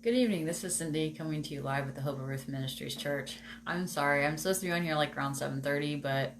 Good evening. This is Cindy coming to you live with the Hope of Ruth Ministries Church. I'm sorry, I'm supposed to be on here like around 7:30, but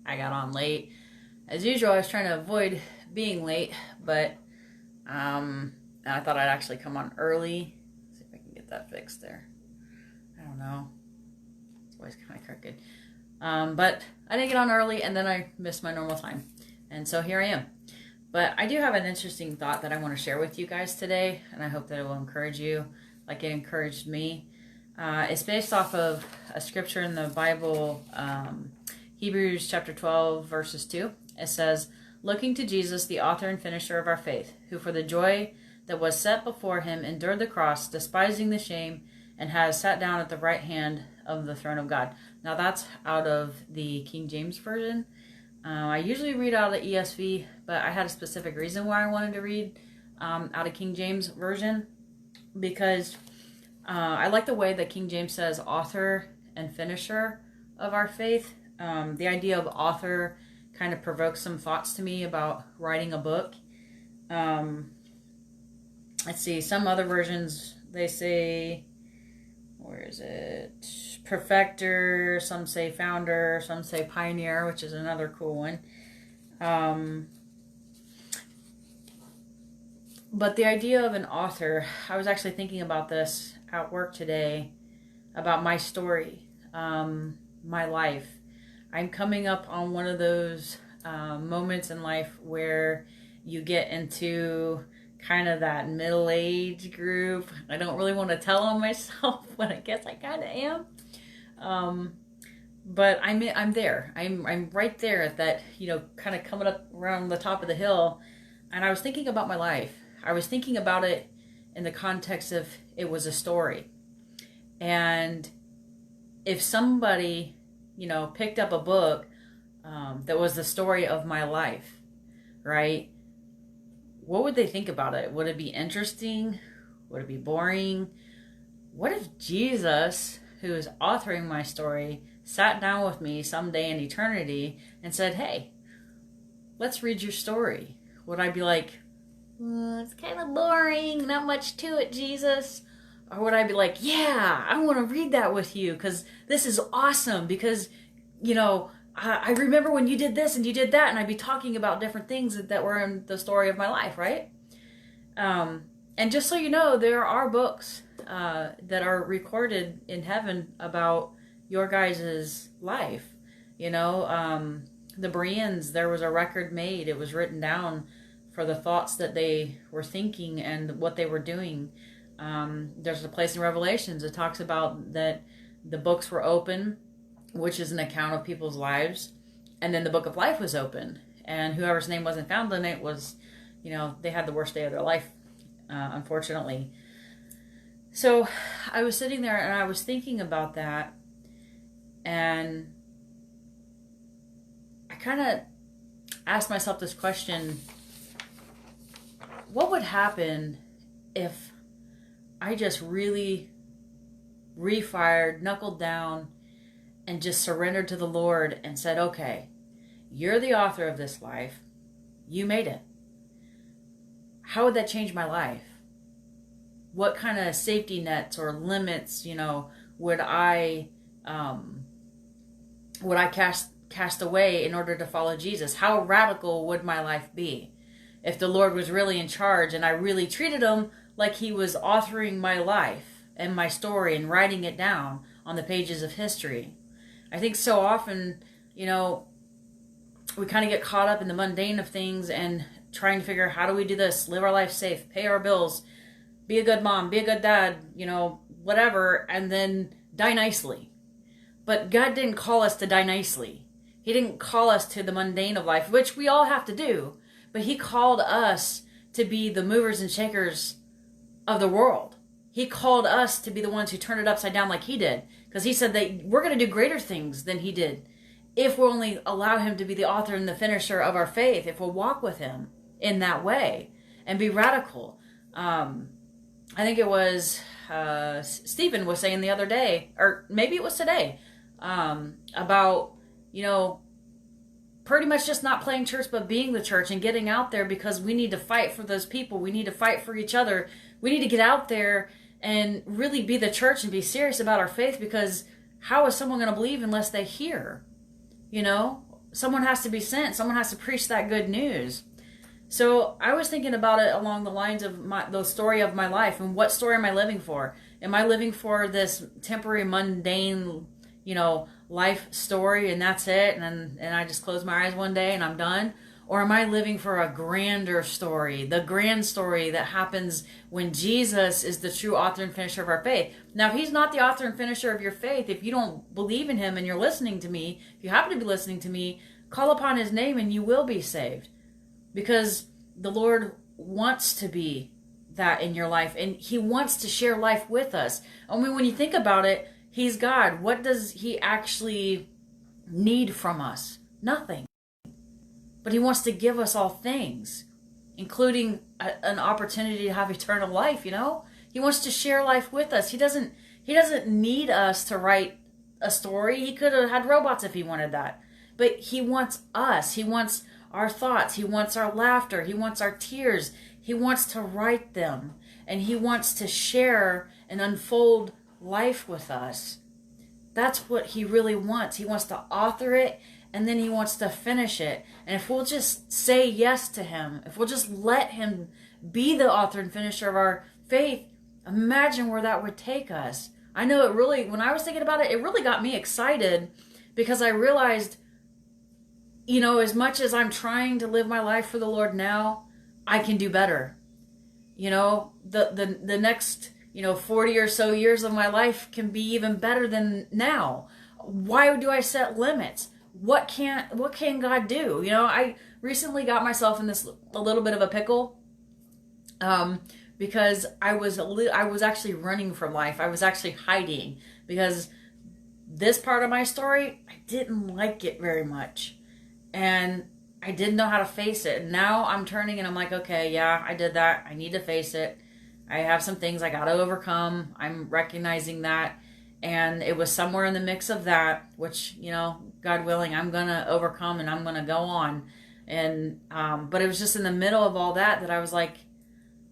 I got on late. As usual, I was trying to avoid being late, but I thought I'd actually come on early. Let's see if I can get that fixed there. I don't know. It's always kind of crooked. But I didn't get on early, and then I missed my normal time. And so here I am. But I do have an interesting thought that I want to share with you guys today, and I hope that it will encourage you like it encouraged me. It's based off of a scripture in the Bible, Hebrews chapter 12, verses 2. It says, "Looking to Jesus, the author and finisher of our faith, who for the joy that was set before him endured the cross, despising the shame, and has sat down at the right hand of the throne of God." Now that's out of the King James Version. I usually read out of the ESV, but I had a specific reason why I wanted to read out of King James Version, because I like the way that King James says author and finisher of our faith. The idea of author kind of provokes some thoughts to me about writing a book. Let's see, some other versions, they say, where is it? Perfecter, some say founder, some say pioneer, which is another cool one. But the idea of an author, I was actually thinking about this at work today, about my story, my life. I'm coming up on one of those moments in life where you get into kind of that middle-age group. I don't really want to tell on myself, but I guess I kind of am. But I'm there. I'm right there at that, kind of coming up around the top of the hill. And I was thinking about my life. I was thinking about it in the context of it was a story. And if somebody, picked up a book that was the story of my life, right? What would they think about it? Would it be interesting? Would it be boring? What if Jesus, who is authoring my story, sat down with me someday in eternity and said, "Hey, let's read your story"? Would I be like, "It's kind of boring, not much to it, Jesus"? Or would I be like, "Yeah, I want to read that with you because this is awesome, because, I remember when you did this and you did that," and I'd be talking about different things that were in the story of my life, right? And just so you know, there are books that are recorded in heaven about your guys' life. The Bereans, there was a record made. It was written down for the thoughts that they were thinking and what they were doing. There's a place in Revelations that talks about that the books were open, which is an account of people's lives, and then the book of life was open, and whoever's name wasn't found in it was, they had the worst day of their life, unfortunately. So I was sitting there and I was thinking about that, and I kind of asked myself this question: what would happen if I just really refired, knuckled down, and just surrendered to the Lord and said, "Okay, you're the author of this life. You made it." How would that change my life? What kind of safety nets or limits, would I cast away in order to follow Jesus? How radical would my life be if the Lord was really in charge and I really treated him like he was authoring my life and my story and writing it down on the pages of history? I think so often, we kind of get caught up in the mundane of things and trying to figure out, how do we do this? Live our life safe, pay our bills, be a good mom, be a good dad, whatever, and then die nicely. But God didn't call us to die nicely. He didn't call us to the mundane of life, which we all have to do, but he called us to be the movers and shakers of the world. He called us to be the ones who turned it upside down like he did, because he said that we're going to do greater things than he did if we'll only allow him to be the author and the finisher of our faith, if we'll walk with him in that way and be radical. I think it was Stephen was saying the other day, or maybe it was today, about, pretty much just not playing church, but being the church and getting out there, because we need to fight for those people. We need to fight for each other. We need to get out there and really be the church and be serious about our faith, because how is someone going to believe unless they hear? You know, someone has to be sent. Someone has to preach that good news. So I was thinking about it along the lines of the story of my life, and what story am I living for? Am I living for this temporary, mundane, life story, and that's it, and I just close my eyes one day and I'm done? Or am I living for a grander story, the grand story that happens when Jesus is the true author and finisher of our faith? Now, if he's not the author and finisher of your faith, if you don't believe in him and you're listening to me, if you happen to be listening to me, call upon his name and you will be saved. Because the Lord wants to be that in your life, and he wants to share life with us. I mean, when you think about it, he's God. What does he actually need from us? Nothing. But he wants to give us all things, including an opportunity to have eternal life, He wants to share life with us. He doesn't need us to write a story. He could have had robots if he wanted that. But he wants us. He wants our thoughts. He wants our laughter. He wants our tears. He wants to write them. And he wants to share and unfold life with us. That's what he really wants. He wants to author it, and then he wants to finish it. And if we'll just say yes to him, if we'll just let him be the author and finisher of our faith, imagine where that would take us. I know it really, when I was thinking about it, it really got me excited, because I realized, as much as I'm trying to live my life for the Lord now, I can do better. The next 40 or so years of my life can be even better than now. Why do I set limits? What can God do? I recently got myself in a little bit of a pickle, because I was actually running from life. I was actually hiding, because this part of my story, I didn't like it very much, and I didn't know how to face it. And now I'm turning and I'm like, okay, yeah, I did that. I need to face it. I have some things I got to overcome. I'm recognizing that. And it was somewhere in the mix of that, which, God willing, I'm going to overcome and I'm going to go on. And, but it was just in the middle of all that I was like,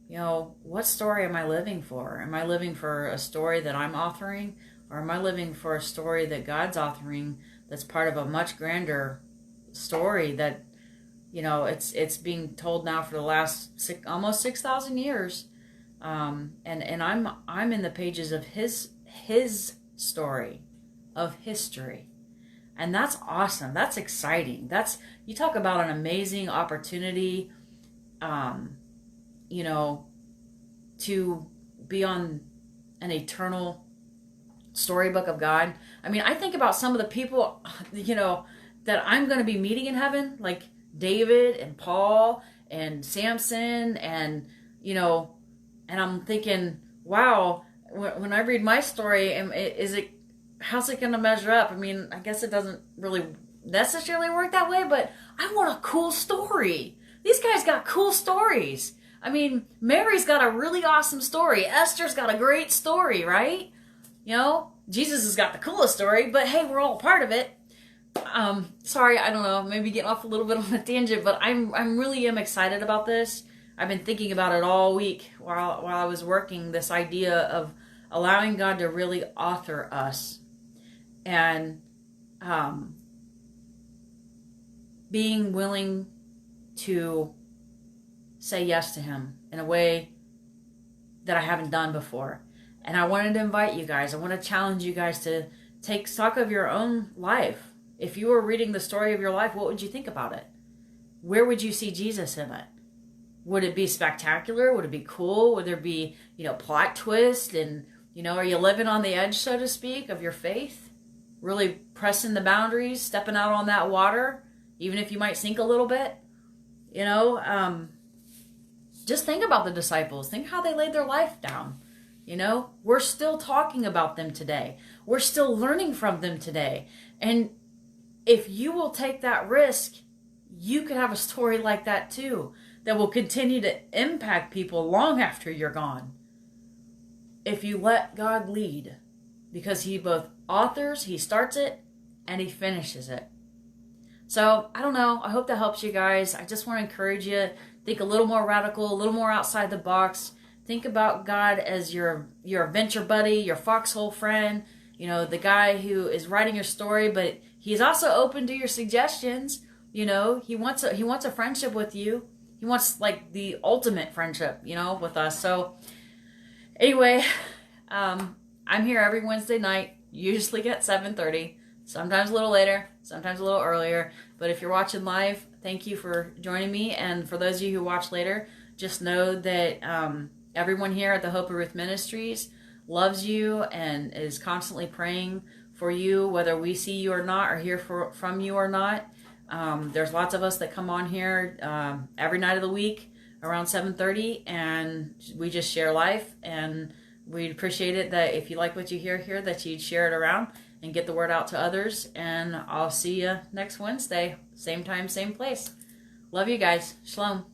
what story am I living for? Am I living for a story that I'm authoring? Or am I living for a story that God's authoring that's part of a much grander story that, it's being told now for the last almost 6,000 years. And I'm in the pages of his story of history. And that's awesome. That's exciting. You talk about an amazing opportunity, to be on an eternal storybook of God. I mean, I think about some of the people, that I'm going to be meeting in heaven, like David and Paul and Samson, and, and I'm thinking, wow, when I read my story, how's it going to measure up? I mean, I guess it doesn't really necessarily work that way, but I want a cool story. These guys got cool stories. I mean, Mary's got a really awesome story. Esther's got a great story, right? Jesus has got the coolest story, but hey, we're all part of it. Sorry, I don't know, maybe getting off a little bit on a tangent, but I'm really excited about this. I've been thinking about it all week while I was working, this idea of allowing God to really author us, and being willing to say yes to him in a way that I haven't done before. And I wanted to invite you guys, I want to challenge you guys to take stock of your own life. If you were reading the story of your life, what would you think about it? Where would you see Jesus in it? Would it be spectacular? Would it be cool? Would there be, plot twist? And, are you living on the edge, so to speak, of your faith? Really pressing the boundaries, stepping out on that water, even if you might sink a little bit? Just think about the disciples. Think how they laid their life down. We're still talking about them today. We're still learning from them today. And if you will take that risk, you could have a story like that too, that will continue to impact people long after you're gone. If you let God lead, because he both authors, he starts it, and he finishes it. So, I don't know. I hope that helps you guys. I just want to encourage you, think a little more radical, a little more outside the box. think about God as your adventure buddy, your foxhole friend, you know, the guy who is writing your story, but he's also open to your suggestions. You know, he wants a friendship with you. He wants like the ultimate friendship, you know, with us. So anyway, I'm here every Wednesday night, usually at 7:30, sometimes a little later, sometimes a little earlier. But if you're watching live, thank you for joining me. And for those of you who watch later, just know that everyone here at the Hope of Ruth Ministries loves you and is constantly praying for you, whether we see you or not, or hear from you or not. There's lots of us that come on here every night of the week around 7:30, and we just share life. And we'd appreciate it that if you like what you hear here, that you'd share it around and get the word out to others. And I'll see you next Wednesday, same time, same place. Love you guys. Shalom.